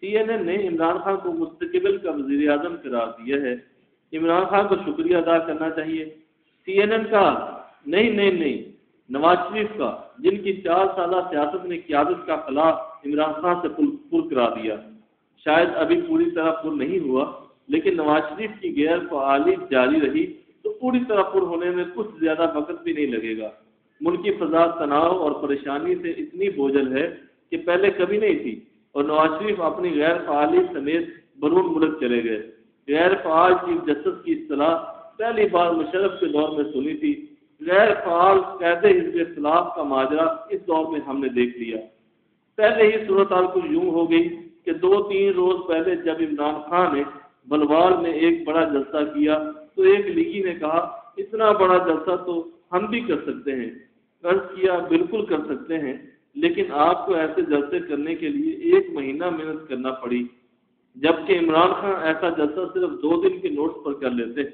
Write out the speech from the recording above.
CNN نے عمران خان کو مستقبل کا وزیر اعظم قرار دیا ہے۔ عمران خان کو شکریہ ادا کرنا چاہیے۔ CNN کا نہیں نواز شریف کا، جن کی 4 سالہ سیاست نے قیادت کا خلا عمران خان سے پر کرا دیا، شاید ابھی پوری طرح پر نہیں ہوا، لیکن نواز شریف کی غیر فعالیت جاری رہی تو پوری طرح پر ہونے میں کچھ زیادہ وقت بھی نہیں لگے گا۔ ملکی فضا تناؤ اور پریشانی سے اتنی بوجھل ہے کہ پہلے کبھی نہیں تھی، اور نواز شریف اپنی غیر فعالیت سمیت برون ملک چلے گئے۔ غیر فعال چیف جسٹس کی اصطلاح پہلی بار مشرف کے دور میں سنی تھی۔ غیر فعال قید حزب اختلاف کا ماجرا اس دور میں ہم نے دیکھ لیا۔ پہلے ہی صورتحال کچھ یوں ہو گئی کہ 2-3 روز پہلے جب عمران خان نے بلوال میں ایک بڑا جلسہ کیا تو ایک لیگی نے کہا اتنا بڑا جلسہ تو ہم بھی کر سکتے ہیں۔ عرض کیا بالکل کر سکتے ہیں، لیکن آپ کو ایسے جلسے کرنے کے لیے 1 مہینہ محنت کرنا پڑی، جبکہ عمران خان ایسا جلسہ صرف 2 دن کے نوٹس پر کر لیتے۔